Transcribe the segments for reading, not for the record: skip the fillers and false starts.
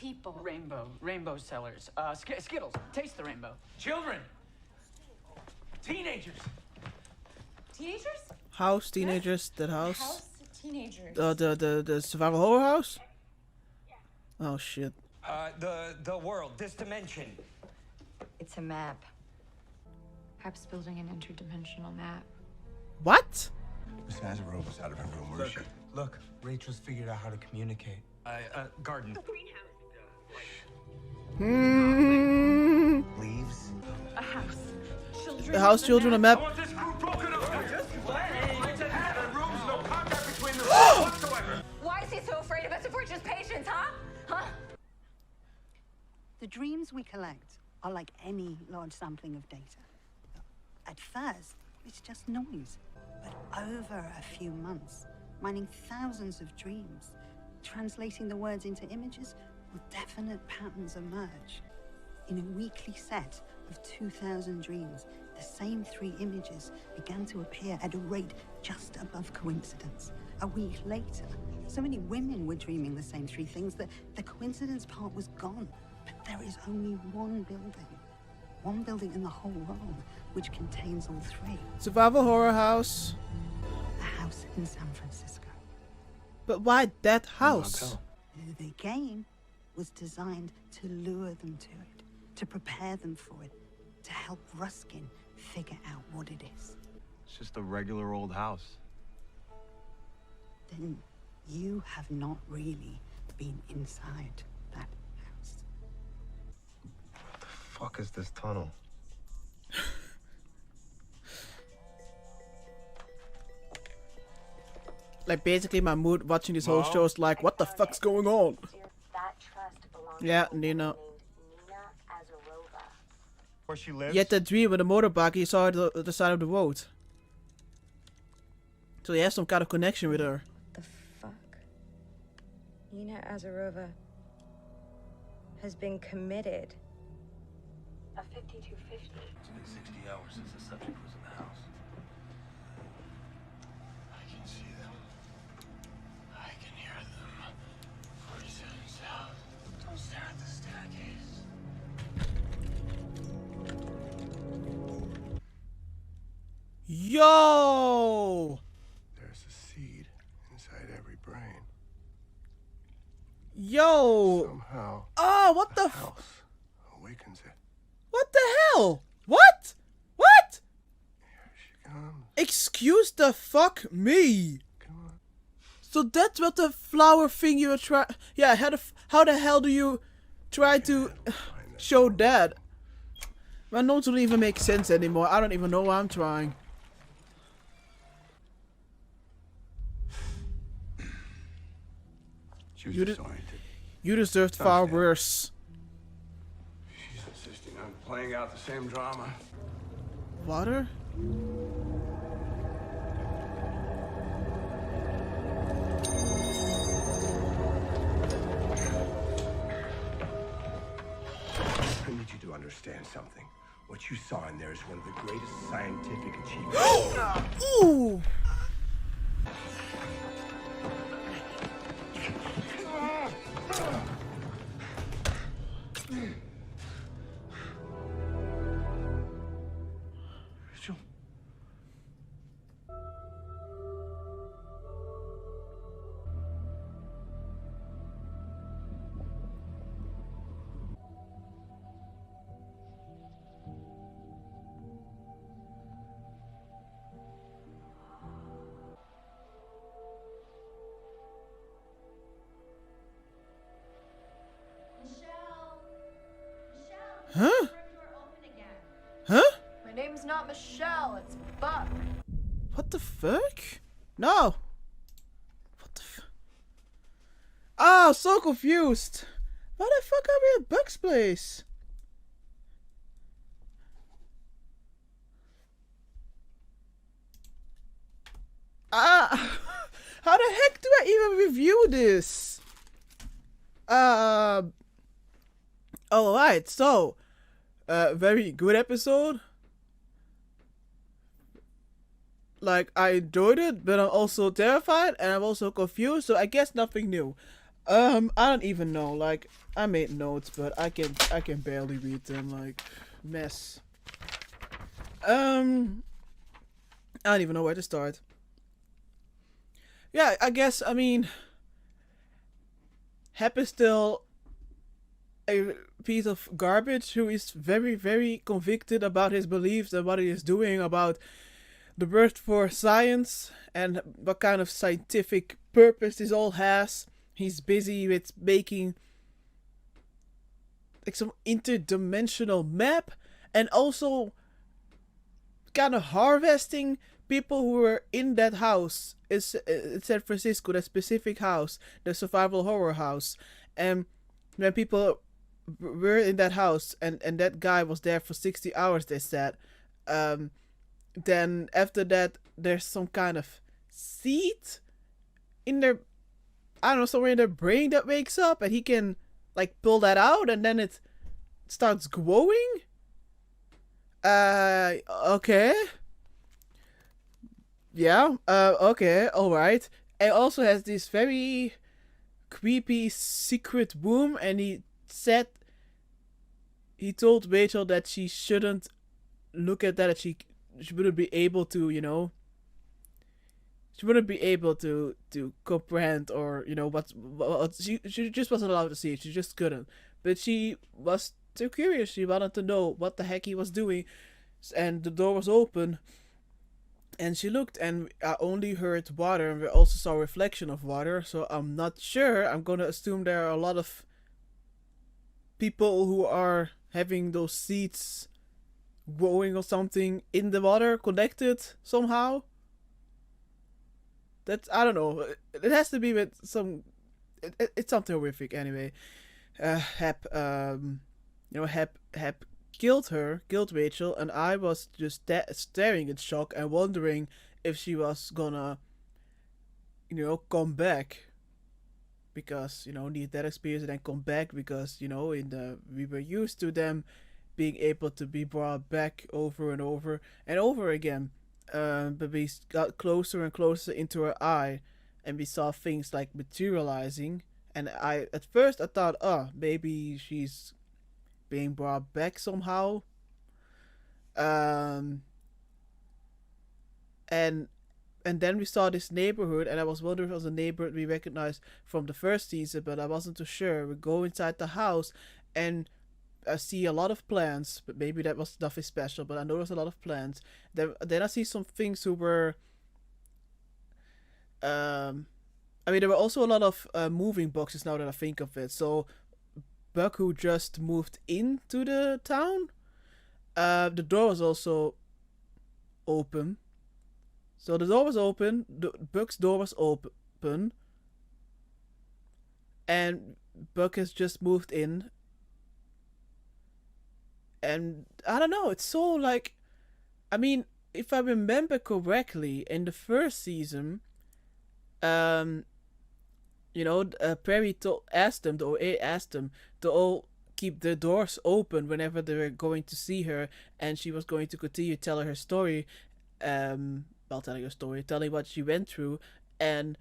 people. Rainbow sellers. Skittles. Taste the rainbow. Children. Teenagers. Teenagers? House, teenagers, that house. House, teenagers. The survival horror house? Oh shit. The world, this dimension. It's a map. Perhaps building an interdimensional map. What? Miss Azarova's out of her room. Where is she? Look, Rachel's figured out how to communicate. Garden. Leaves. A house. Children. The house, children, a map. I want this group broken up. The room's no contact between the rooms whatsoever. Why is he so afraid of us if we're just patients, huh? Huh? The dreams we collect are like any large sampling of data. At first, it's just noise. But over a few months, mining thousands of dreams, translating the words into images, will definite patterns emerge. In a weekly set of 2,000 dreams, the same 3 images began to appear at a rate just above coincidence. A week later, so many women were dreaming the same 3 things that the coincidence part was gone. But there is only one building in the whole world which contains all 3. Survival horror house. A house in San Francisco. But why that house? The game was designed to lure them to it, to prepare them for it, to help Ruskin figure out what it is. It's just a regular old house. Then you have not really been inside that house. What the fuck is this tunnel? Like basically my mood watching this whole show is like, what the fuck's going on? Yeah, Nina. Where she lives? Yet the dream with the motorbike he saw at the side of the road. So he has some kind of connection with her. The fuck? Nina Azarova has been committed. A 5250. It's been 60 hours since the subject was in the house. I can see them. I can hear them. 47 south. Don't stare at the staircase. Yo! There's a seed inside every brain. Yo! Somehow, Oh, what the house awakens it. What the hell? What? What? Here she comes. Excuse the fuck me. Come on. So that's what the flower thing you were trying. Yeah, how the hell do you try to show that? My notes don't even make sense anymore. I don't even know what I'm trying. She was You disoriented. You deserved far worse. She's insisting on playing out the same drama. Water? I need you to understand something. What you saw in there is one of the greatest scientific achievements. Ooh! Rachel. Huh? Huh? My name's not Michelle, it's Buck. What the fuck? No. What the fuck? Oh, so confused. Why the fuck are we at Buck's place? Ah, how the heck do I even review this? Alright, so, very good episode. Like, I enjoyed it, but I'm also terrified and I'm also confused, so I guess nothing new. I don't even know. Like, I made notes, but I can barely read them. Like, mess. I don't even know where to start. Yeah, I guess, I mean, Hep is still a piece of garbage who is very, very convicted about his beliefs and what he is doing about the birth for science and what kind of scientific purpose this all has. He's busy with making like some interdimensional map and also kind of harvesting people who were in that house. It's in San Francisco, that specific house, the survival horror house. And when people were in that house and that guy was there for 60 hours, they said, then after that there's some kind of seed in their, I don't know, somewhere in their brain that wakes up and he can like pull that out and then it starts growing. Okay. Yeah, okay, alright. It also has this very creepy secret room, and he told Rachel that she shouldn't look at that she wouldn't be able to, she wouldn't be able to comprehend, or what she just wasn't allowed to see it. She just couldn't. But she was too curious. She wanted to know what the heck he was doing, and the door was open, and she looked, and I only heard water, and we also saw a reflection of water. So I'm not sure. I'm gonna assume there are a lot of people who are having those seeds growing or something in the water, connected somehow. That's, I don't know. It has to be with some. It's something horrific anyway. Hep killed Rachel, and I was just staring in shock and wondering if she was gonna, come back. Because, need that experience and then come back, because, we were used to them being able to be brought back over and over and over again. But we got closer and closer into her eye, and we saw things like materializing. And at first I thought, maybe she's being brought back somehow. And then we saw this neighborhood, and I was wondering if it was a neighborhood we recognized from the first season, but I wasn't too sure. We go inside the house, and I see a lot of plants, but maybe that was nothing special, but I noticed a lot of plants. Then I see some things who were... there were also a lot of moving boxes now that I think of it. So, Buck, who just moved into the town, the door was also open. So the door was open, Buck's door was open, and Buck has just moved in. And I don't know, it's so like, if I remember correctly, in the first season, Perry asked them to all keep the doors open whenever they were going to see her, and she was going to continue telling her story, telling what she went through, and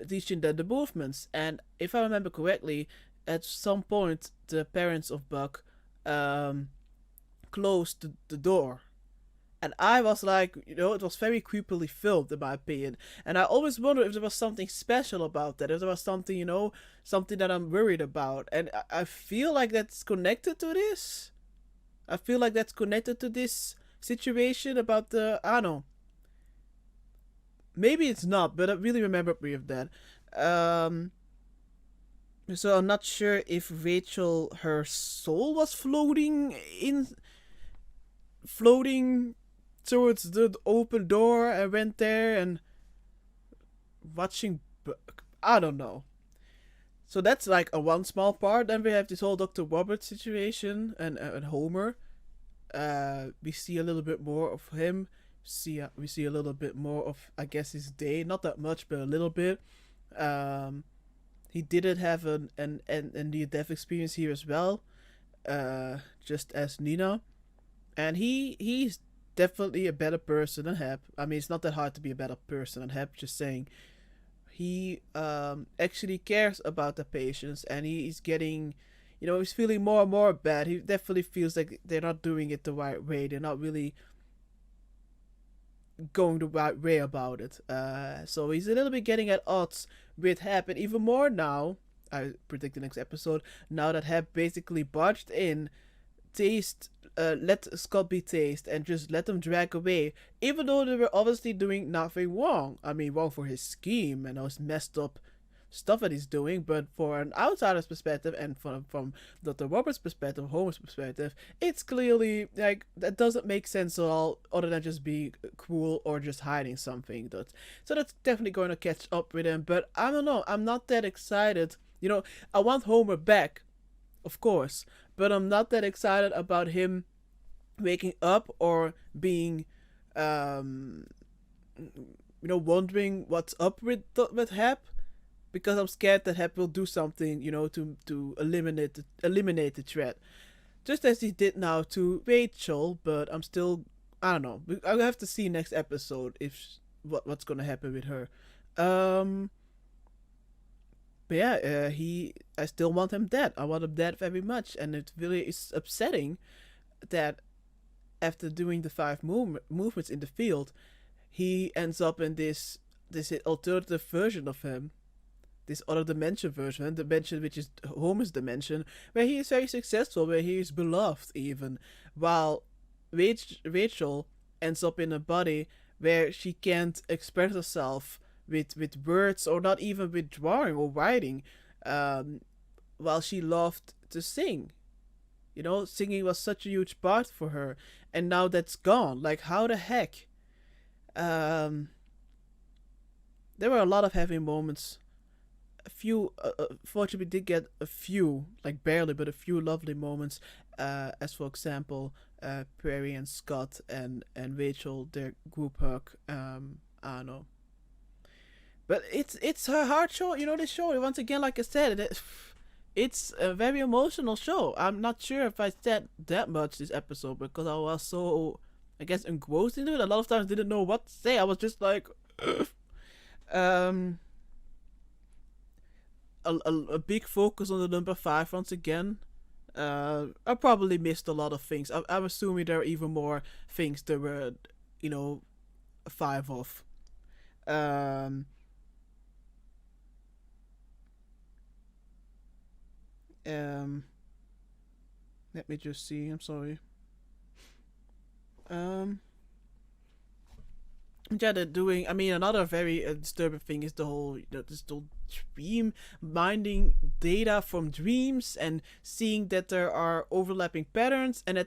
teaching them the movements. And if I remember correctly, at some point the parents of Buck closed the door, and I was like, it was very creepily filmed in my opinion, and I always wondered if there was something special about that, if there was something, something that I'm worried about. And I feel like that's connected to this. I feel like that's connected to this situation about the, I don't know, maybe it's not, but I really remember me of that. So I'm not sure if Rachel, her soul was floating towards the open door and went there and watching. I don't know. So that's like a one small part. Then we have this whole Dr. Roberts situation and Homer. We see a little bit more of him. We see a little bit more of, I guess, his day. Not that much, but a little bit. He didn't have an near-death experience here as well, just as Nina, and he's definitely a better person than Hep. It's not that hard to be a better person than Hep. Just saying, he actually cares about the patients, and he's getting, he's feeling more and more bad. He definitely feels like they're not doing it the right way. They're not really going the right way about it. So he's a little bit getting at odds with Hep, and even more now, I predict the next episode, now that Hep basically barged in, let Scott be tased, and just let them drag away, even though they were obviously doing nothing wrong. I mean, wrong for his scheme and all his messed up stuff that he's doing, but for an outsider's perspective, and from Dr. Roberts' perspective, Homer's perspective, it's clearly like that doesn't make sense at all, other than just being cruel or just hiding something. So that's definitely going to catch up with him. But I don't know, I'm not that excited. I want Homer back, of course, but I'm not that excited about him waking up or being wondering what's up with Hep, because I'm scared that Hep will do something, to eliminate the threat, just as he did now to Rachel. But I don't know. I'll have to see next episode if what's gonna happen with her. But yeah, I still want him dead. I want him dead very much, and it really is upsetting that after doing the 5 movements in the field, he ends up in this alternative version of him. This other dimension version, dimension which is Homer's dimension, where he is very successful, where he is beloved even, while Rachel ends up in a body where she can't express herself with words, or not even with drawing or writing, while she loved to sing. Singing was such a huge part for her, and now that's gone. Like, how the heck? There were a lot of heavy moments. A few, fortunately, did get a few, like barely, but a few lovely moments. As for example, Prairie and Scott and Rachel, their group hug. I don't know. But it's a hard show, this show. Once again, like I said, it's a very emotional show. I'm not sure if I said that much this episode because I was so, I guess, engrossed into it. A lot of times I didn't know what to say. I was just like, a big focus on the number 5 once again. I probably missed a lot of things. I'm assuming there are even more things there were, 5 of. Let me just see. I'm sorry. Yeah, they're doing. I mean, another very disturbing thing is the whole, this whole dream minding data from dreams and seeing that there are overlapping patterns, and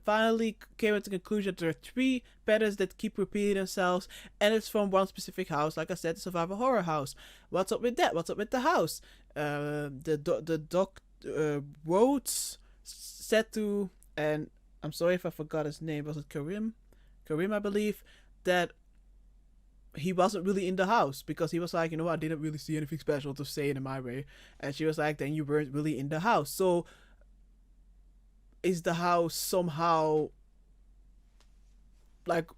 finally came to the conclusion that there are 3 patterns that keep repeating themselves, and it's from one specific house. Like I said, the survival horror house. What's up with that? What's up with the house? The doc Rhodes said to, and I'm sorry if I forgot his name. Was it Karim, I believe, that he wasn't really in the house because he was like, I didn't really see anything special to say in my way. And she was like, then you weren't really in the house. So is the house somehow, like,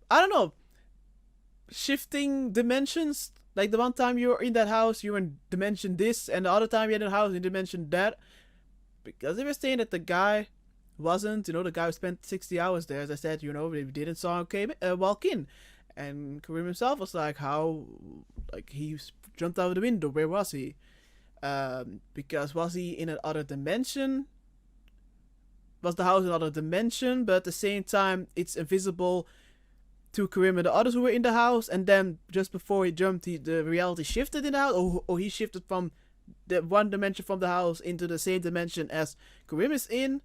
I don't know, shifting dimensions? Like, the one time you're in that house, you're in dimension this, and the other time you're in the house in dimension that. Because they were saying that the guy wasn't, the guy who spent 60 hours there, as I said, we didn't saw him walk in. And Karim himself was like, how, like, he jumped out of the window. Where was he? Because was he in another dimension? Was the house in another dimension? But at the same time, it's invisible to Karim and the others who were in the house. And then just before he jumped, the reality shifted in the house. Or he shifted from the one dimension from the house into the same dimension as Karim is in.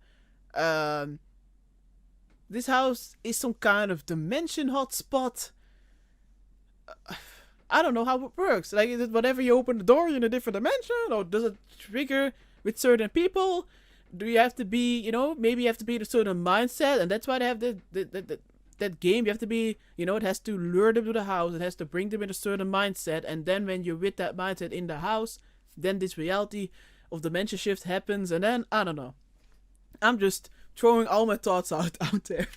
This house is some kind of dimension hotspot. I don't know how it works. Like, is it whenever you open the door, you're in a different dimension? Or does it trigger with certain people? Do you have to be, maybe you have to be in a certain mindset, and that's why they have that game. You have to be, it has to lure them to the house. It has to bring them in a certain mindset. And then when you're with that mindset in the house, then this reality of dimension shift happens. And then, I don't know. I'm just throwing all my thoughts out there.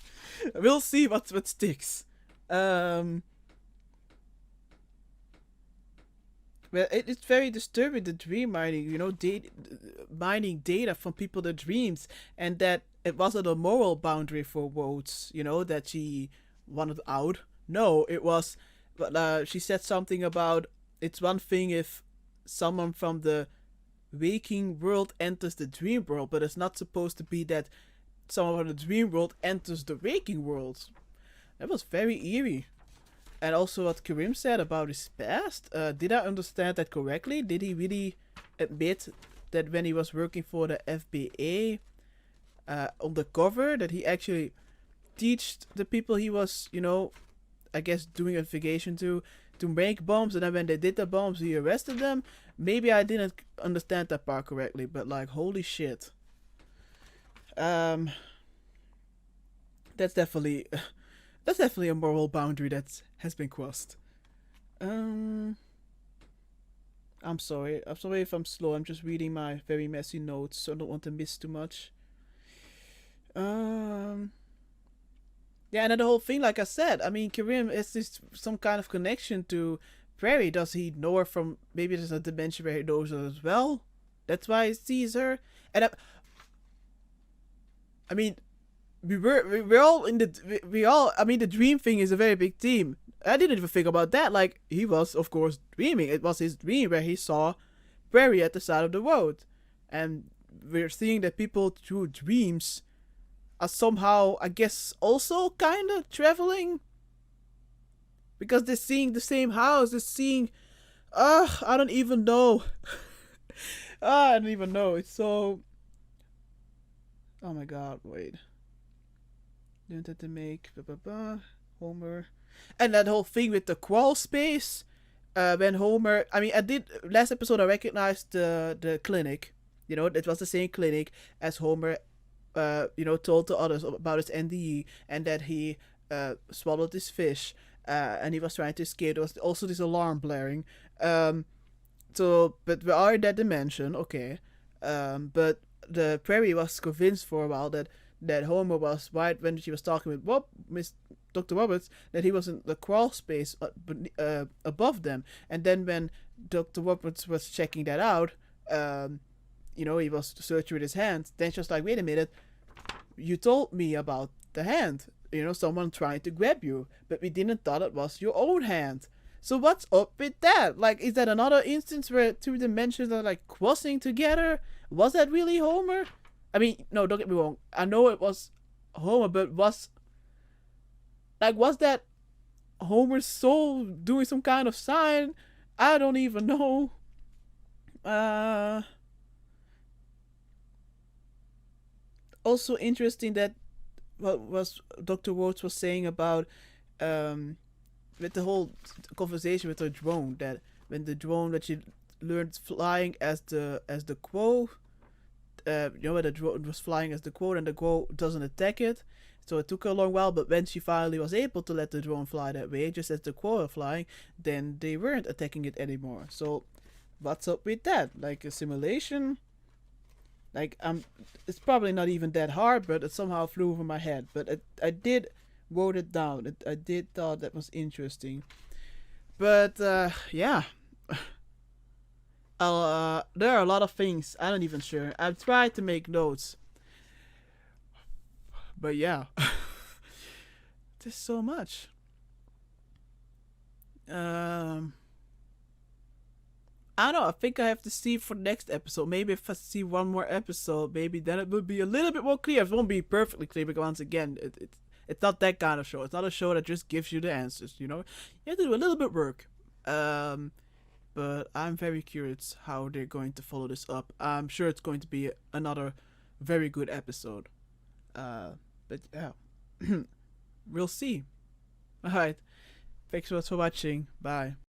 We'll see what sticks. Well, it's very disturbing, the dream mining, you know, mining data from people, their dreams, and that it wasn't a moral boundary for Rhodes, you know, that she wanted out. No, it was, but she said something about it's one thing if someone from the waking world enters the dream world, but it's not supposed to be that someone from the dream world enters the waking world. That was very eerie. And also what Karim said about his past, did I understand that correctly? Did he really admit that when he was working for the FBA undercover, that he actually teached the people he was, you know, I guess doing investigation to make bombs, and then when they did the bombs, he arrested them? Maybe I didn't understand that part correctly, but like, holy shit. That's definitely a moral boundary that has been crossed. I'm sorry if I'm slow. I'm just reading my very messy notes, so I don't want to miss too much. Yeah, and then the whole thing, like I said, I mean, Karim is this some kind of connection to Prairie. Does he know her from, maybe there's a dimension where he knows her as well? That's why he sees her. And I mean, we're all in the I mean, the dream thing is a very big theme. I didn't even think about that. Like, he was of course dreaming. It was his dream where he saw Prairie at the side of the road, and we're seeing that people through dreams are somehow, I guess, also kind of traveling, because they're seeing the same house. They're seeing, I don't even know. I don't even know. It's so. Oh my god! Wait. Don't have to make Homer, and that whole thing with the crawl space. When Homer, I mean, I did last episode. I recognized the clinic. You know, it was the same clinic as Homer. You know, told to others about his NDE, and that he swallowed this fish, and he was trying to escape. There was also this alarm blaring. So, but we are in that dimension, okay. But the Prairie was convinced for a while that Homer was right when she was talking with Miss Dr. Roberts, that he was in the crawl space above them. And then when Dr. Roberts was checking that out, you know, he was searching with his hand. Then she was like, wait a minute, you told me about the hand. You know, someone trying to grab you, but we didn't thought it was your own hand. So what's up with that? Like, is that another instance where two dimensions are like crossing together? Was that really Homer? I mean, no, don't get me wrong. I know it was Homer, but was that Homer's soul doing some kind of sign? I don't even know. Also interesting that what was Dr. Rhodes was saying about with the whole conversation with the drone, that when the drone that she learned flying as the crow, you know, when the drone was flying as the crow, and the crow doesn't attack it, so it took her a long while, but when she finally was able to let the drone fly that way, just as the crow were flying, then they weren't attacking it anymore. So what's up with that? Like a simulation? Like, it's probably not even that hard, but it somehow flew over my head. But I did wrote it down. I did thought that was interesting. But yeah, there are a lot of things I'm not even sure. I've tried to make notes, but yeah, there's so much. I don't know. I think I have to see for next episode. Maybe if I see one more episode, maybe then it will be a little bit more clear. It won't be perfectly clear, because once again, it's not that kind of show. It's not a show that just gives you the answers. You know, you have to do a little bit work. But I'm very curious how they're going to follow this up. I'm sure it's going to be another very good episode. But yeah, we'll see. All right. Thanks so much for watching. Bye.